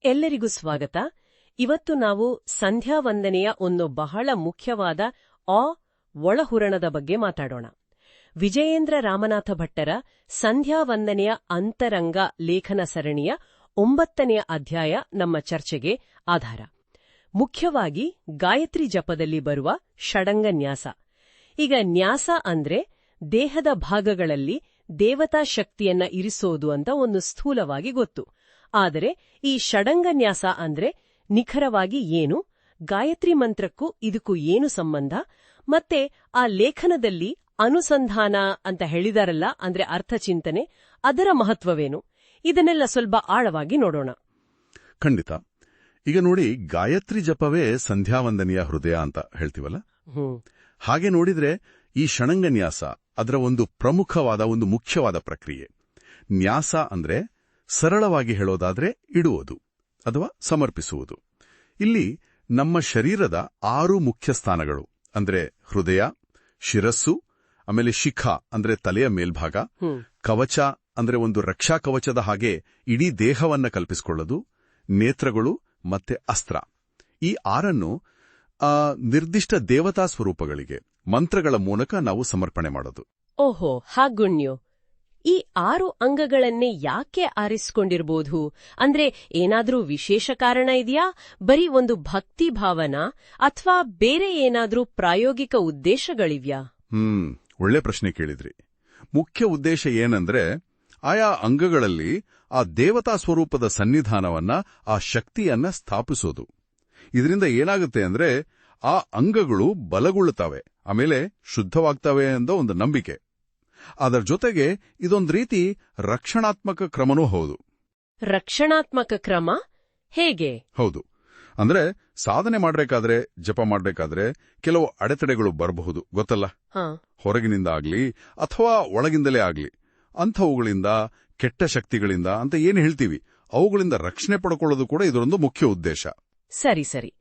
ಎಲ್ಲರಿಗೂ ಸ್ವಾಗತ. ಇವತ್ತು ನಾವು ಸಂಧ್ಯಾ ವಂದನೆಯ ಒಂದು ಬಹಳ ಮುಖ್ಯವಾದ ಒಳಹುರಣದ ಬಗ್ಗೆ ಮಾತಾಡೋಣ. ವಿಜಯೇಂದ್ರ ರಾಮನಾಥ ಭಟ್ಟರ ಸಂಧ್ಯಾ ವಂದನೆಯ ಅಂತರಂಗ ಲೇಖನ ಸರಣಿಯ 9ನೇ ಅಧ್ಯಾಯ ನಮ್ಮ ಚರ್ಚೆಗೆ ಆಧಾರ. ಮುಖ್ಯವಾಗಿ ಗಾಯತ್ರಿ ಜಪದಲ್ಲಿ ಬರುವ ಷಡಂಗ ನ್ಯಾಸ. ಈಗ ನ್ಯಾಸ ಅಂದ್ರೆ ದೇಹದ ಭಾಗಗಳಲ್ಲಿ ದೇವತಾ ಶಕ್ತಿಯನ್ನ ಇರಿಸೋದು ಅಂತ ಒಂದು ಸ್ಥೂಲವಾಗಿ ಗೊತ್ತು. ಆದರೆ ಈ ಷಡಂಗನ್ಯಾಸ ಅಂದ್ರೆ ನಿಖರವಾಗಿ ಏನು, ಗಾಯತ್ರಿ ಮಂತ್ರಕ್ಕೂ ಇದಕ್ಕೂ ಏನು ಸಂಬಂಧ, ಮತ್ತೆ ಆ ಲೇಖನದಲ್ಲಿ ಅನುಸಂಧಾನ ಅಂತ ಹೇಳಿದಾರಲ್ಲ, ಅಂದ್ರೆ ಅರ್ಥಚಿಂತನೆ, ಅದರ ಮಹತ್ವವೇನು, ಇದನ್ನೆಲ್ಲ ಸ್ವಲ್ಪ ಆಳವಾಗಿ ನೋಡೋಣ. ಖಂಡಿತ. ಈಗ ನೋಡಿ, ಗಾಯತ್ರಿ ಜಪವೇ ಸಂಧ್ಯಾವಂದನೆಯ ಹೃದಯ ಅಂತ ಹೇಳ್ತೀವಲ್ಲ, ಹಾಗೆ ನೋಡಿದ್ರೆ ಈ ಷಡಂಗನ್ಯಾಸ ಅದರ ಒಂದು ಪ್ರಮುಖವಾದ ಒಂದು ಮುಖ್ಯವಾದ ಪ್ರಕ್ರಿಯೆ. ನ್ಯಾಸ ಅಂದ್ರೆ ಸರಳವಾಗಿ ಹೇಳೋದಾದ್ರೆ ಇಡುವುದು ಅಥವಾ ಸಮರ್ಪಿಸುವುದು. ಇಲ್ಲಿ ನಮ್ಮ ಶರೀರದ 6 ಮುಖ್ಯ ಸ್ಥಾನಗಳು ಅಂದ್ರೆ ಹೃದಯ, ಶಿರಸ್ಸು, ಆಮೇಲೆ ಶಿಖ ಅಂದ್ರೆ ತಲೆಯ ಮೇಲ್ಭಾಗ, ಕವಚ ಅಂದ್ರೆ ಒಂದು ರಕ್ಷಾ ಕವಚದ ಹಾಗೆ ಇಡೀ ದೇಹವನ್ನ ಕಲ್ಪಿಸಿಕೊಳ್ಳೋದು, ನೇತ್ರಗಳು ಮತ್ತೆ ಅಸ್ತ್ರ. ಈ 6ನ್ನು ನಿರ್ದಿಷ್ಟ ದೇವತಾ ಸ್ವರೂಪಗಳಿಗೆ ಮಂತ್ರಗಳ ಮೂಲಕ ನಾವು ಸಮರ್ಪಣೆ ಮಾಡೋದು. ಓಹೋ, ಹಾಗುಣ್ಯೋ. ಈ 6 ಅಂಗಗಳನ್ನೇ ಯಾಕೆ ಆರಿಸಿಕೊಂಡಿರಬಹುದು? ಅಂದ್ರೆ ಏನಾದ್ರೂ ವಿಶೇಷ ಕಾರಣ ಇದೆಯಾ? ಬರೀ ಒಂದು ಭಕ್ತಿ ಭಾವನಾ ಅಥವಾ ಬೇರೆ ಏನಾದ್ರೂ ಪ್ರಾಯೋಗಿಕ ಉದ್ದೇಶಗಳಿವ್ಯಾ? ಒಳ್ಳೆ ಪ್ರಶ್ನೆ ಕೇಳಿದ್ರಿ. ಮುಖ್ಯ ಉದ್ದೇಶ ಏನಂದ್ರೆ ಆಯಾ ಅಂಗಗಳಲ್ಲಿ ಆ ದೇವತಾ ಸ್ವರೂಪದ ಸನ್ನಿಧಾನವನ್ನ, ಆ ಶಕ್ತಿಯನ್ನ ಸ್ಥಾಪಿಸೋದು. ಇದರಿಂದ ಏನಾಗುತ್ತೆ ಅಂದ್ರೆ ಆ ಅಂಗಗಳು ಬಲಗೊಳ್ಳುತ್ತವೆ, ಆಮೇಲೆ ಶುದ್ಧವಾಗ್ತವೆ ಅನ್ನೋ ಒಂದು ನಂಬಿಕೆ. ಅದರ ಜೊತೆಗೆ ಇದೊಂದು ರೀತಿ ರಕ್ಷಣಾತ್ಮಕ ಕ್ರಮನೂ ಹೌದು. ರಕ್ಷಣಾತ್ಮಕ ಕ್ರಮ ಹೇಗೆ? ಹೌದು. ಅಂದ್ರೆ ಸಾಧನೆ ಮಾಡ್ಬೇಕಾದ್ರೆ, ಜಪ ಮಾಡ್ಬೇಕಾದ್ರೆ ಕೆಲವು ಅಡೆತಡೆಗಳು ಬರಬಹುದು, ಗೊತ್ತಲ್ಲ? ಹೊರಗಿನಿಂದ ಆಗ್ಲಿ ಅಥವಾ ಒಳಗಿಂದಲೇ ಆಗ್ಲಿ, ಅಂಥವುಗಳಿಂದ, ಕೆಟ್ಟ ಶಕ್ತಿಗಳಿಂದ ಅಂತ ಏನು ಹೇಳ್ತೀವಿ, ಅವುಗಳಿಂದ ರಕ್ಷಣೆ ಪಡ್ಕೊಳ್ಳೋದು ಕೂಡ ಇದರೊಂದು ಮುಖ್ಯ ಉದ್ದೇಶ. ಸರಿ ಸರಿ.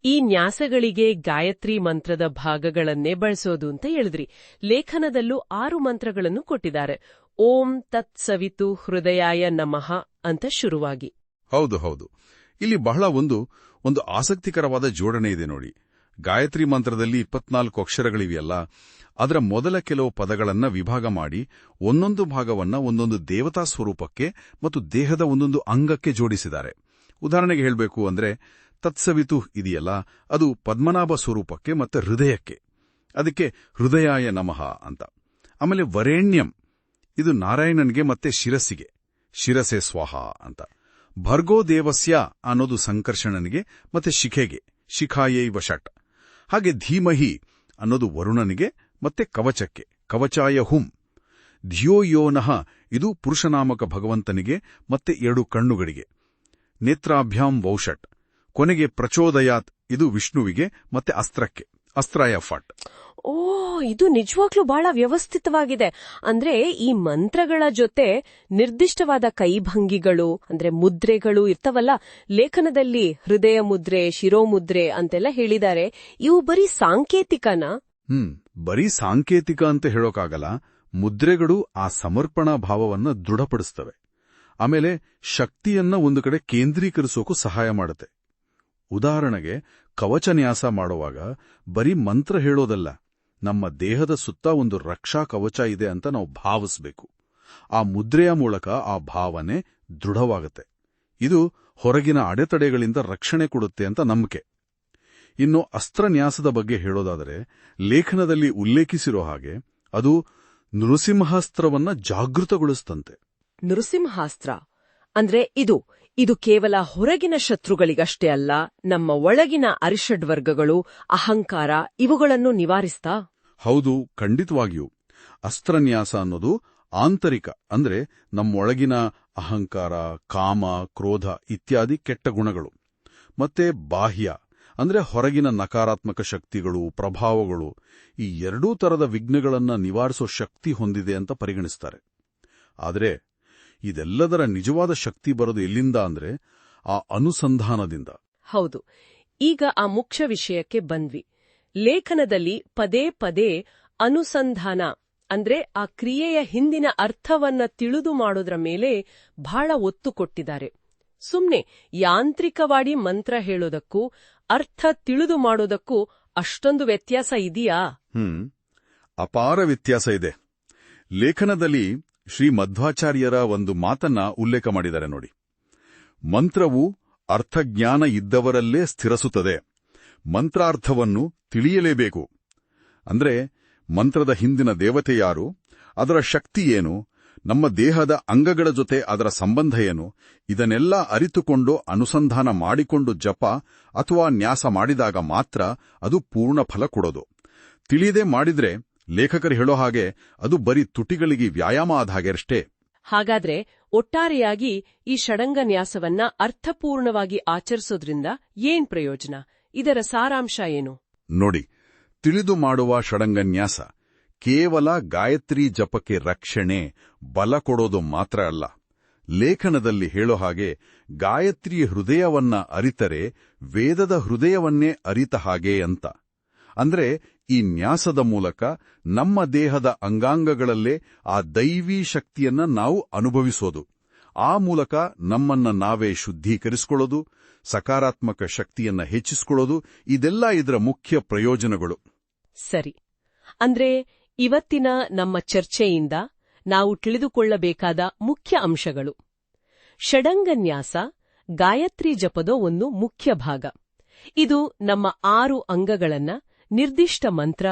ಈ ನ್ಯಾಸಗಳಿಗೆ ಗಾಯತ್ರಿ ಮಂತ್ರದ ಭಾಗಗಳನ್ನೇ ಬಳಸೋದು ಅಂತ ಹೇಳಿದ್ರಿ. ಲೇಖನದಲ್ಲೂ 6 ಮಂತ್ರಗಳನ್ನು ಕೊಟ್ಟಿದ್ದಾರೆ. ಓಂ ತತ್ ಸವಿತು ಹೃದಯಾಯ ನಮಃ ಅಂತ ಶುರುವಾಗಿ. ಹೌದು ಹೌದು. ಇಲ್ಲಿ ಬಹಳ ಒಂದು ಆಸಕ್ತಿಕರವಾದ ಜೋಡಣೆ ಇದೆ ನೋಡಿ. ಗಾಯತ್ರಿ ಮಂತ್ರದಲ್ಲಿ 24 ಅಕ್ಷರಗಳಿವೆಯಲ್ಲ, ಅದರ ಮೊದಲ ಕೆಲವು ಪದಗಳನ್ನ ವಿಭಾಗ ಮಾಡಿ ಒಂದೊಂದು ಭಾಗವನ್ನ ಒಂದೊಂದು ದೇವತಾ ಸ್ವರೂಪಕ್ಕೆ ಮತ್ತು ದೇಹದ ಒಂದೊಂದು ಅಂಗಕ್ಕೆ ಜೋಡಿಸಿದ್ದಾರೆ. ಉದಾಹರಣೆಗೆ ಹೇಳಬೇಕು ಅಂದ್ರೆ ತತ್ಸವಿತು ಇದೆಯಲ್ಲ, ಅದು ಪದ್ಮನಾಭ ಸ್ವರೂಪಕ್ಕೆ ಮತ್ತೆ ಹೃದಯಕ್ಕೆ, ಅದಕ್ಕೆ ಹೃದಯಾಯ ನಮಃ ಅಂತ. ಆಮೇಲೆ ವರೇಣ್ಯಂ, ಇದು ನಾರಾಯಣನ್ಗೆ ಮತ್ತೆ ಶಿರಸ್ಸಿಗೆ, ಶಿರಸೆ ಸ್ವಾಹ ಅಂತ. ಭರ್ಗೋ ದೇವಸ್ಯ ಅನ್ನೋದು ಸಂಕರ್ಷಣನಿಗೆ ಮತ್ತೆ ಶಿಖೆಗೆ, ಶಿಖಾಯೈವ ಷಟ್. ಹಾಗೆ ಧೀಮಹಿ ಅನ್ನೋದು ವರುಣನಿಗೆ ಮತ್ತೆ ಕವಚಕ್ಕೆ, ಕವಚಾಯ ಹುಂ. ಧಿಯೋಯೋನಃ ಇದು ಪುರುಷನಾಮಕ ಭಗವಂತನಿಗೆ ಮತ್ತೆ 2 ಕಣ್ಣುಗಳಿಗೆ. ನೇತ್ರಾಭ್ಯಾಂ ವೌಷಟ್. ಕೊನೆಗೆ ಪ್ರಚೋದಯಾತ್ ಇದು ವಿಷ್ಣುವಿಗೆ ಮತ್ತೆ ಅಸ್ತ್ರಕ್ಕೆ, ಅಸ್ತ್ರಾಯ ಫಟ್. ಓ, ಇದು ನಿಜವಾಗ್ಲೂ ಬಹಳ ವ್ಯವಸ್ಥಿತವಾಗಿದೆ. ಅಂದ್ರೆ ಈ ಮಂತ್ರಗಳ ಜೊತೆ ನಿರ್ದಿಷ್ಟವಾದ ಕೈಭಂಗಿಗಳು ಅಂದ್ರೆ ಮುದ್ರೆಗಳು ಇರ್ತವಲ್ಲ. ಲೇಖನದಲ್ಲಿ ಹೃದಯ ಮುದ್ರೆ, ಶಿರೋಮುದ್ರೆ ಅಂತೆಲ್ಲ ಹೇಳಿದ್ದಾರೆ. ಇವು ಬರೀ ಸಾಂಕೇತಿಕನಾ? ಬರೀ ಸಾಂಕೇತಿಕ ಅಂತ ಹೇಳೋಕ್ಕಾಗಲ್ಲ. ಮುದ್ರೆಗಳು ಆ ಸಮರ್ಪಣಾ ಭಾವವನ್ನು ದೃಢಪಡಿಸ್ತವೆ. ಆಮೇಲೆ ಶಕ್ತಿಯನ್ನ ಒಂದು ಕಡೆ ಕೇಂದ್ರೀಕರಿಸೋಕು ಸಹಾಯ ಮಾಡುತ್ತೆ. ಉದಾಹರಣೆಗೆ ಕವಚನ್ಯಾಸ ಮಾಡುವಾಗ ಬರೀ ಮಂತ್ರ ಹೇಳೋದಲ್ಲ, ನಮ್ಮ ದೇಹದ ಸುತ್ತ ಒಂದು ರಕ್ಷಾ ಕವಚ ಇದೆ ಅಂತ ನಾವು ಭಾವಿಸಬೇಕು. ಆ ಮುದ್ರೆಯ ಮೂಲಕ ಆ ಭಾವನೆ ದೃಢವಾಗುತ್ತೆ. ಇದು ಹೊರಗಿನ ಅಡೆತಡೆಗಳಿಂದ ರಕ್ಷಣೆ ಕೊಡುತ್ತೆ ಅಂತ ನಂಬಿಕೆ. ಇನ್ನು ಅಸ್ತ್ರನ್ಯಾಸದ ಬಗ್ಗೆ ಹೇಳೋದಾದರೆ, ಲೇಖನದಲ್ಲಿ ಉಲ್ಲೇಖಿಸಿರೋ ಹಾಗೆ ಅದು ನೃಸಿಂಹಾಸ್ತ್ರವನ್ನ ಜಾಗೃತಗೊಳಿಸ್ತಂತೆ. ನೃಸಿಂಹಾಸ್ತ್ರ ಅಂದ್ರೆ ಇದು ಕೇವಲ ಹೊರಗಿನ ಶತ್ರುಗಳಿಗಷ್ಟೇ ಅಲ್ಲ, ನಮ್ಮ ಒಳಗಿನ ಅರಿಷಡ್ವರ್ಗಗಳು, ಅಹಂಕಾರ, ಇವುಗಳನ್ನು ನಿವಾರಿಸ್ತಾ? ಹೌದು, ಖಂಡಿತವಾಗಿಯೂ. ಅಸ್ತ್ರನ್ಯಾಸ ಅನ್ನೋದು ಆಂತರಿಕ, ಅಂದ್ರೆ ನಮ್ಮೊಳಗಿನ ಅಹಂಕಾರ, ಕಾಮ, ಕ್ರೋಧ ಇತ್ಯಾದಿ ಕೆಟ್ಟ ಗುಣಗಳು, ಮತ್ತೆ ಬಾಹ್ಯ ಅಂದ್ರೆ ಹೊರಗಿನ ನಕಾರಾತ್ಮಕ ಶಕ್ತಿಗಳು, ಪ್ರಭಾವಗಳು, ಈ 2 ತರದ ವಿಘ್ನಗಳನ್ನ ನಿವಾರಿಸೋ ಶಕ್ತಿ ಹೊಂದಿದೆ ಅಂತ ಪರಿಗಣಿಸ್ತಾರೆ. ಆದರೆ ಇದೆಲ್ಲದರ ನಿಜವಾದ ಶಕ್ತಿ ಬರೋದು ಎಲ್ಲಿಂದ ಅಂದ್ರೆ ಆ ಅನುಸಂಧಾನದಿಂದ. ಹೌದು. ಈಗ ಆ ಮುಖ್ಯ ವಿಷಯಕ್ಕೆ ಬಂದ್ವಿ. ಲೇಖನದಲ್ಲಿ ಪದೇ ಪದೇ ಅನುಸಂಧಾನ ಅಂದ್ರೆ ಆ ಕ್ರಿಯೆಯ ಹಿಂದಿನ ಅರ್ಥವನ್ನ ತಿಳಿದು ಮಾಡೋದ್ರ ಮೇಲೆ ಬಹಳ ಒತ್ತು ಕೊಟ್ಟಿದ್ದಾರೆ. ಸುಮ್ನೆ ಯಾಂತ್ರಿಕವಾಗಿ ಮಂತ್ರ ಹೇಳೋದಕ್ಕೂ ಅರ್ಥ ತಿಳಿದು ಮಾಡೋದಕ್ಕೂ ಅಷ್ಟೊಂದು ವ್ಯತ್ಯಾಸ ಇದೆಯಾ? ಅಪಾರ ವ್ಯತ್ಯಾಸ ಇದೆ. ಲೇಖನದಲ್ಲಿ ಶ್ರೀ ಮಧ್ವಾಚಾರ್ಯರ ಒಂದು ಮಾತನ್ನ ಉಲ್ಲೇಖ ಮಾಡಿದ್ದಾರೆ ನೋಡಿ. ಮಂತ್ರವು ಅರ್ಥಜ್ಞಾನ ಇದ್ದವರಲ್ಲೇ ಸ್ಥಿರಸುತ್ತದೆ. ಮಂತ್ರಾರ್ಥವನ್ನು ತಿಳಿಯಲೇಬೇಕು. ಅಂದ್ರೆ ಮಂತ್ರದ ಹಿಂದಿನ ದೇವತೆ ಯಾರು, ಅದರ ಶಕ್ತಿ ಏನು, ನಮ್ಮ ದೇಹದ ಅಂಗಗಳ ಜೊತೆ ಅದರ ಸಂಬಂಧ ಏನು, ಇದನ್ನೆಲ್ಲ ಅರಿತುಕೊಂಡು ಅನುಸಂಧಾನ ಮಾಡಿಕೊಂಡು ಜಪ ಅಥವಾ ನ್ಯಾಸ ಮಾಡಿದಾಗ ಮಾತ್ರ ಅದು ಪೂರ್ಣ ಫಲ ಕೊಡೋದು. ತಿಳಿಯದೆ ಮಾಡಿದ್ರೆ ಲೇಖಕರು ಹೇಳೋ ಹಾಗೆ ಅದು ಬರೀ ತುಟಿಗಳಿಗೆ ವ್ಯಾಯಾಮ ಆದ ಹಾಗೆಷ್ಟೇ. ಹಾಗಾದ್ರೆ ಒಟ್ಟಾರೆಯಾಗಿ ಈ ಷಡಂಗ ನ್ಯಾಸವನ್ನ ಅರ್ಥಪೂರ್ಣವಾಗಿ ಆಚರಿಸೋದ್ರಿಂದ ಏನ್ ಪ್ರಯೋಜನ? ಇದರ ಸಾರಾಂಶ ಏನು? ನೋಡಿ, ತಿಳಿದು ಮಾಡುವ ಷಡಂಗನ್ಯಾಸ ಕೇವಲ ಗಾಯತ್ರಿ ಜಪಕ್ಕೆ ರಕ್ಷಣೆ, ಬಲ ಕೊಡೋದು ಮಾತ್ರ ಅಲ್ಲ. ಲೇಖನದಲ್ಲಿ ಹೇಳೋ ಹಾಗೆ ಗಾಯತ್ರಿ ಹೃದಯವನ್ನ ಅರಿತರೆ ವೇದದ ಹೃದಯವನ್ನೇ ಅರಿತ ಹಾಗೆ ಅಂತ. ಅಂದ್ರೆ ಈ ನ್ಯಾಸದ ಮೂಲಕ ನಮ್ಮ ದೇಹದ ಅಂಗಾಂಗಗಳಲ್ಲೇ ಆ ದೈವೀ ಶಕ್ತಿಯನ್ನ ನಾವು ಅನುಭವಿಸೋದು. ಆ ಮೂಲಕ ನಮ್ಮನ್ನ ನಾವೇ ಶುದ್ಧೀಕರಿಸಿಕೊಳ್ಳೋದು, ಸಕಾರಾತ್ಮಕ ಶಕ್ತಿಯನ್ನ ಹೆಚ್ಚಿಸಿಕೊಳ್ಳೋದು, ಇದೆಲ್ಲ ಇದರ ಮುಖ್ಯ ಪ್ರಯೋಜನಗಳು. ಸರಿ. ಅಂದ್ರೆ ಇವತ್ತಿನ ನಮ್ಮ ಚರ್ಚೆಯಿಂದ ನಾವು ತಿಳಿದುಕೊಳ್ಳಬೇಕಾದ ಮುಖ್ಯ ಅಂಶಗಳು: ಷಡಂಗನ್ಯಾಸ ಗಾಯತ್ರಿ ಜಪದ ಒಂದು ಮುಖ್ಯ ಭಾಗ. ಇದು ನಮ್ಮ 6 ಅಂಗಗಳನ್ನ ನಿರ್ದಿಷ್ಟ ಮಂತ್ರ,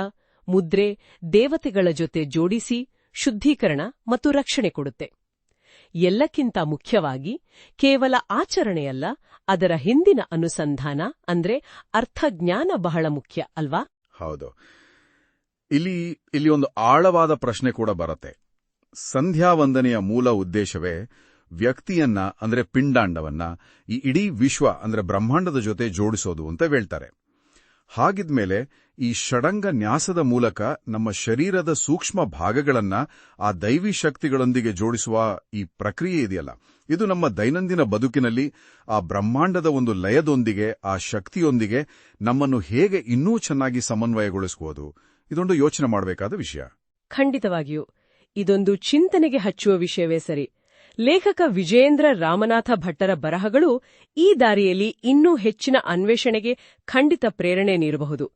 ಮುದ್ರೆ, ದೇವತೆಗಳ ಜೊತೆ ಜೋಡಿಸಿ ಶುದ್ಧೀಕರಣ ಮತ್ತು ರಕ್ಷಣೆ ಕೊಡುತ್ತೆ. ಎಲ್ಲಕ್ಕಿಂತ ಮುಖ್ಯವಾಗಿ ಕೇವಲ ಆಚರಣೆಯಲ್ಲ, ಅದರ ಹಿಂದಿನ ಅನುಸಂಧಾನ ಅಂದ್ರೆ ಅರ್ಥಜ್ಞಾನ ಬಹಳ ಮುಖ್ಯ ಅಲ್ವಾ? ಹೌದು. ಇಲ್ಲಿ ಒಂದು ಆಳವಾದ ಪ್ರಶ್ನೆ ಕೂಡ ಬರುತ್ತೆ. ಸಂಧ್ಯಾವಂದನೆಯ ಮೂಲ ಉದ್ದೇಶವೇ ವ್ಯಕ್ತಿಯನ್ನ ಅಂದ್ರೆ ಪಿಂಡಾಂಡವನ್ನ ಈ ಇಡೀ ವಿಶ್ವ ಅಂದ್ರೆ ಬ್ರಹ್ಮಾಂಡದ ಜೊತೆ ಜೋಡಿಸೋದು ಅಂತ ಹೇಳ್ತಾರೆ. ಹಾಗಿದ್ಮೇಲೆ ಈ ಷಡಂಗ ನ್ಯಾಸದ ಮೂಲಕ ನಮ್ಮ ಶರೀರದ ಸೂಕ್ಷ್ಮ ಭಾಗಗಳನ್ನ ಆ ದೈವಿ ಶಕ್ತಿಗಳೊಂದಿಗೆ ಜೋಡಿಸುವ ಈ ಪ್ರಕ್ರಿಯೆ ಇದೆಯಲ್ಲ, ಇದು ನಮ್ಮ ದೈನಂದಿನ ಬದುಕಿನಲ್ಲಿ ಆ ಬ್ರಹ್ಮಾಂಡದ ಒಂದು ಲಯದೊಂದಿಗೆ, ಆ ಶಕ್ತಿಯೊಂದಿಗೆ ನಮ್ಮನ್ನು ಹೇಗೆ ಇನ್ನೂ ಚೆನ್ನಾಗಿ ಸಮನ್ವಯಗೊಳಿಸುವುದು, ಇದೊಂದು ಯೋಚನೆ ಮಾಡಬೇಕಾದ ವಿಷಯ. ಖಂಡಿತವಾಗಿಯೂ ಇದೊಂದು ಚಿಂತನೆಗೆ ಹಚ್ಚುವ ವಿಷಯವೇ ಸರಿ. ಲೇಖಕ ವಿಜಯೇಂದ್ರ ರಾಮನಾಥ ಭಟ್ಟರ ಬರಹಗಳು ಈ ದಾರಿಯಲ್ಲಿ ಇನ್ನೂ ಹೆಚ್ಚಿನ ಅನ್ವೇಷಣೆಗೆ ಖಂಡಿತ ಪ್ರೇರಣೆ ನೀಡಬಹುದು.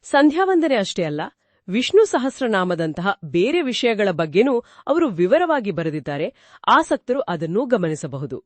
ಸಂಧ್ಯಾವಂದನೆ ಅಷ್ಟೇ ಅಲ್ಲ, ವಿಷ್ಣು ಸಹಸ್ರನಾಮದಂತಹ ಬೇರೆ ವಿಷಯಗಳ ಬಗ್ಗೆನೂ ಅವರು ವಿವರವಾಗಿ ಬರೆದಿದ್ದಾರೆ. ಆಸಕ್ತರು ಅದನ್ನೂ ಗಮನಿಸಬಹುದು.